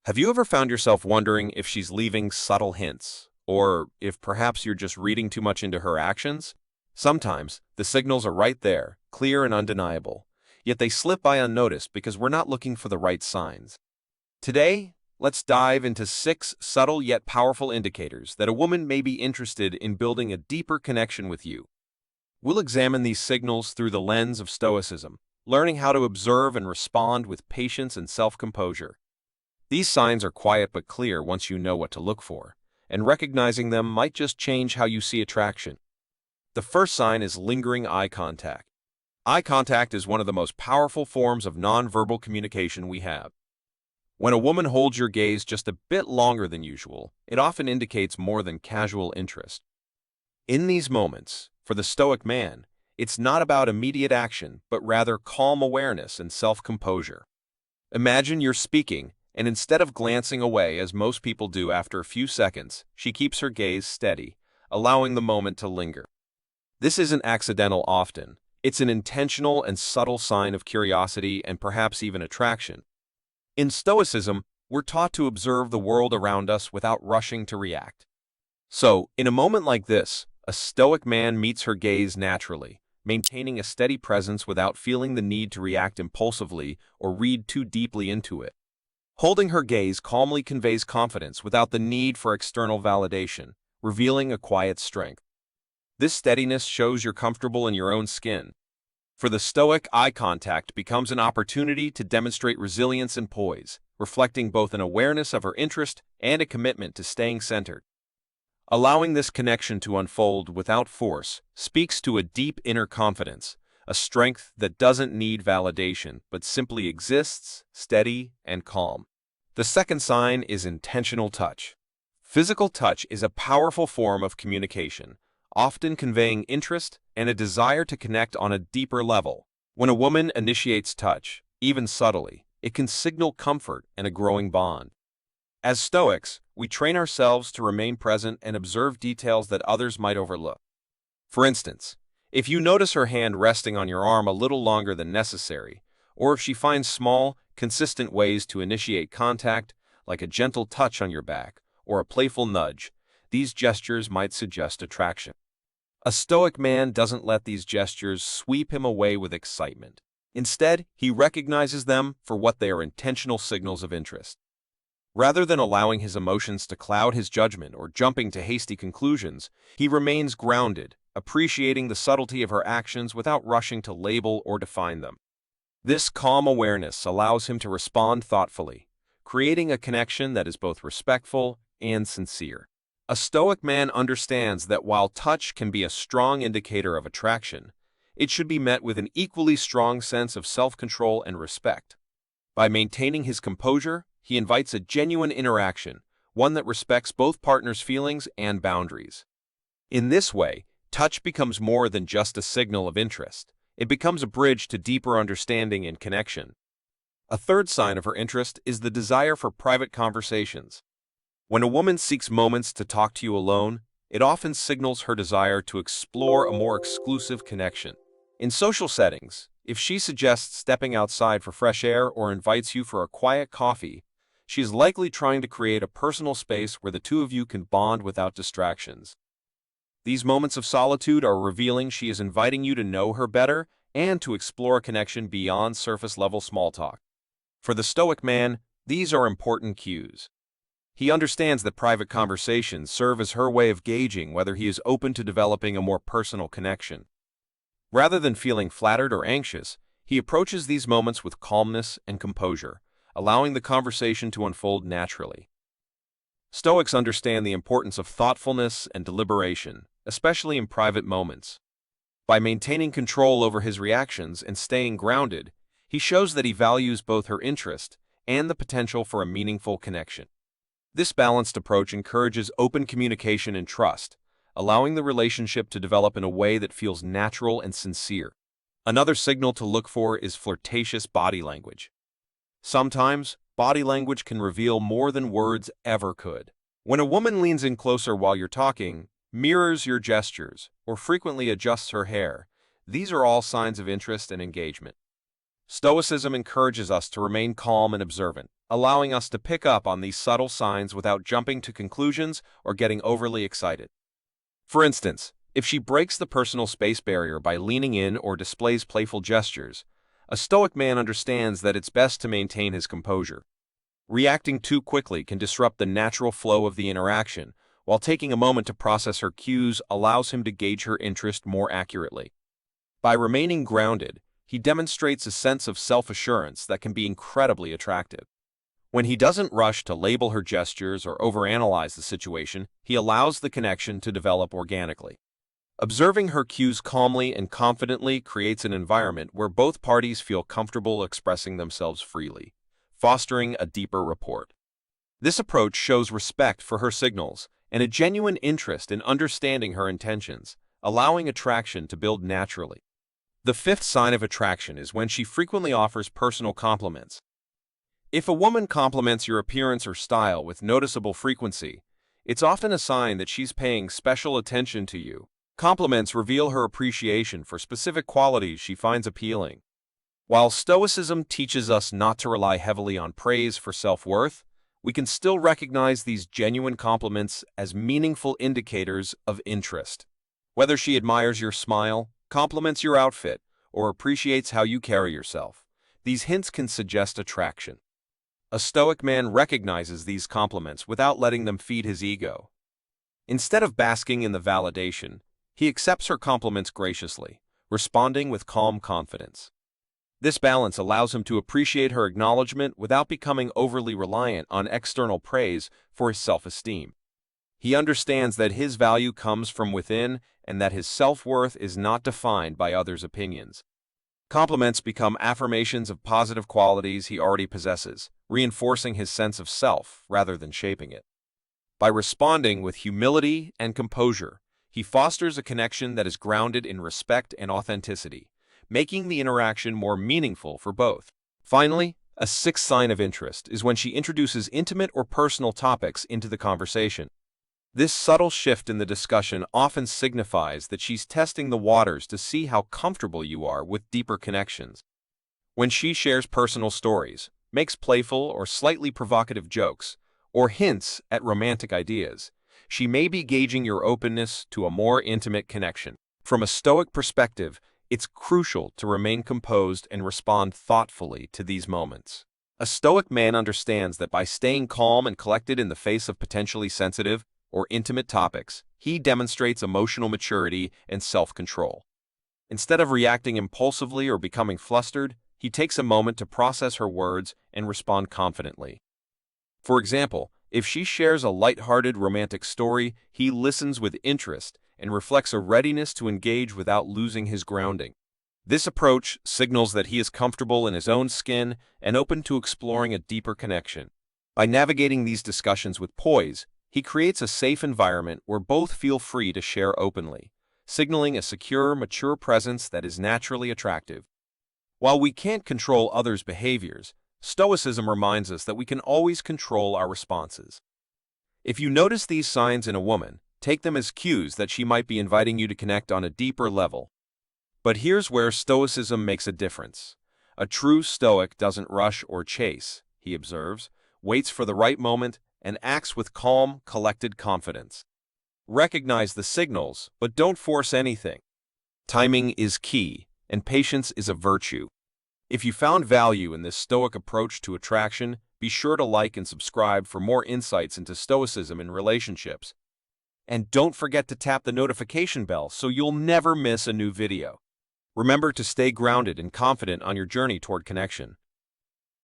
Have you ever found yourself wondering if she's leaving subtle hints, or if perhaps you're just reading too much into her actions? Sometimes the signals are right there, clear and undeniable, yet they slip by unnoticed because we're not looking for the right signs. Today, let's dive into 6 subtle yet powerful indicators that a woman may be interested in building a deeper connection with you. We'll examine these signals through the lens of Stoicism, learning how to observe and respond with patience and self-composure. These signs are quiet but clear once you know what to look for, and recognizing them might just change how you see attraction. The first sign is lingering eye contact. Eye contact is one of the most powerful forms of nonverbal communication we have. When a woman holds your gaze just a bit longer than usual, it often indicates more than casual interest. In these moments, for the Stoic man, it's not about immediate action, but rather calm awareness and self-composure. Imagine you're speaking, and instead of glancing away as most people do after a few seconds, she keeps her gaze steady, allowing the moment to linger. This isn't accidental often. It's an intentional and subtle sign of curiosity and perhaps even attraction. In Stoicism, we're taught to observe the world around us without rushing to react. So, in a moment like this, a Stoic man meets her gaze naturally, maintaining a steady presence without feeling the need to react impulsively or read too deeply into it. Holding her gaze calmly conveys confidence without the need for external validation, revealing a quiet strength. This steadiness shows you're comfortable in your own skin. For the Stoic, eye contact becomes an opportunity to demonstrate resilience and poise, reflecting both an awareness of her interest and a commitment to staying centered. Allowing this connection to unfold without force speaks to a deep inner confidence, a strength that doesn't need validation but simply exists, steady and calm. The second sign is intentional touch. Physical touch is a powerful form of communication, often conveying interest and a desire to connect on a deeper level. When a woman initiates touch, even subtly, it can signal comfort and a growing bond. As Stoics, we train ourselves to remain present and observe details that others might overlook. For instance, if you notice her hand resting on your arm a little longer than necessary, or if she finds small, consistent ways to initiate contact, like a gentle touch on your back or a playful nudge, these gestures might suggest attraction. A Stoic man doesn't let these gestures sweep him away with excitement. Instead, he recognizes them for what they are: intentional signals of interest. Rather than allowing his emotions to cloud his judgment or jumping to hasty conclusions, he remains grounded, appreciating the subtlety of her actions without rushing to label or define them. This calm awareness allows him to respond thoughtfully, creating a connection that is both respectful and sincere. A Stoic man understands that while touch can be a strong indicator of attraction, it should be met with an equally strong sense of self-control and respect. By maintaining his composure, he invites a genuine interaction, one that respects both partners' feelings and boundaries. In this way, touch becomes more than just a signal of interest. It becomes a bridge to deeper understanding and connection. A third sign of her interest is the desire for private conversations. When a woman seeks moments to talk to you alone, it often signals her desire to explore a more exclusive connection. In social settings, if she suggests stepping outside for fresh air or invites you for a quiet coffee, she is likely trying to create a personal space where the two of you can bond without distractions. These moments of solitude are revealing she is inviting you to know her better and to explore a connection beyond surface-level small talk. For the Stoic man, these are important cues. He understands that private conversations serve as her way of gauging whether he is open to developing a more personal connection. Rather than feeling flattered or anxious, he approaches these moments with calmness and composure, allowing the conversation to unfold naturally. Stoics understand the importance of thoughtfulness and deliberation, especially in private moments. By maintaining control over his reactions and staying grounded, he shows that he values both her interest and the potential for a meaningful connection. This balanced approach encourages open communication and trust, allowing the relationship to develop in a way that feels natural and sincere. Another signal to look for is flirtatious body language. Sometimes, body language can reveal more than words ever could. When a woman leans in closer while you're talking, mirrors your gestures, or frequently adjusts her hair, these are all signs of interest and engagement. Stoicism encourages us to remain calm and observant, allowing us to pick up on these subtle signs without jumping to conclusions or getting overly excited. For instance, if she breaks the personal space barrier by leaning in or displays playful gestures, a Stoic man understands that it's best to maintain his composure. Reacting too quickly can disrupt the natural flow of the interaction, while taking a moment to process her cues allows him to gauge her interest more accurately. By remaining grounded, he demonstrates a sense of self-assurance that can be incredibly attractive. When he doesn't rush to label her gestures or overanalyze the situation, he allows the connection to develop organically. Observing her cues calmly and confidently creates an environment where both parties feel comfortable expressing themselves freely, fostering a deeper rapport. This approach shows respect for her signals and a genuine interest in understanding her intentions, allowing attraction to build naturally. The fifth sign of attraction is when she frequently offers personal compliments. If a woman compliments your appearance or style with noticeable frequency, it's often a sign that she's paying special attention to you. Compliments reveal her appreciation for specific qualities she finds appealing. While Stoicism teaches us not to rely heavily on praise for self-worth, we can still recognize these genuine compliments as meaningful indicators of interest. Whether she admires your smile, compliments your outfit, or appreciates how you carry yourself, these hints can suggest attraction. A Stoic man recognizes these compliments without letting them feed his ego. Instead of basking in the validation, he accepts her compliments graciously, responding with calm confidence. This balance allows him to appreciate her acknowledgement without becoming overly reliant on external praise for his self-esteem. He understands that his value comes from within and that his self-worth is not defined by others' opinions. Compliments become affirmations of positive qualities he already possesses, reinforcing his sense of self rather than shaping it. By responding with humility and composure, he fosters a connection that is grounded in respect and authenticity, making the interaction more meaningful for both. Finally, a sixth sign of interest is when she introduces intimate or personal topics into the conversation. This subtle shift in the discussion often signifies that she's testing the waters to see how comfortable you are with deeper connections. When she shares personal stories, makes playful or slightly provocative jokes, or hints at romantic ideas, she may be gauging your openness to a more intimate connection. From a Stoic perspective, it's crucial to remain composed and respond thoughtfully to these moments. A Stoic man understands that by staying calm and collected in the face of potentially sensitive or intimate topics, he demonstrates emotional maturity and self-control. Instead of reacting impulsively or becoming flustered, he takes a moment to process her words and respond confidently. For example, if she shares a light-hearted romantic story, he listens with interest and reflects a readiness to engage without losing his grounding. This approach signals that he is comfortable in his own skin and open to exploring a deeper connection. By navigating these discussions with poise, he creates a safe environment where both feel free to share openly, signaling a secure, mature presence that is naturally attractive. While we can't control others' behaviors, Stoicism reminds us that we can always control our responses. If you notice these signs in a woman, take them as cues that she might be inviting you to connect on a deeper level. But here's where Stoicism makes a difference. A true Stoic doesn't rush or chase, he observes, waits for the right moment, and acts with calm, collected confidence. Recognize the signals, but don't force anything. Timing is key, and patience is a virtue. If you found value in this Stoic approach to attraction, be sure to like and subscribe for more insights into Stoicism in relationships. And don't forget to tap the notification bell so you'll never miss a new video. Remember to stay grounded and confident on your journey toward connection.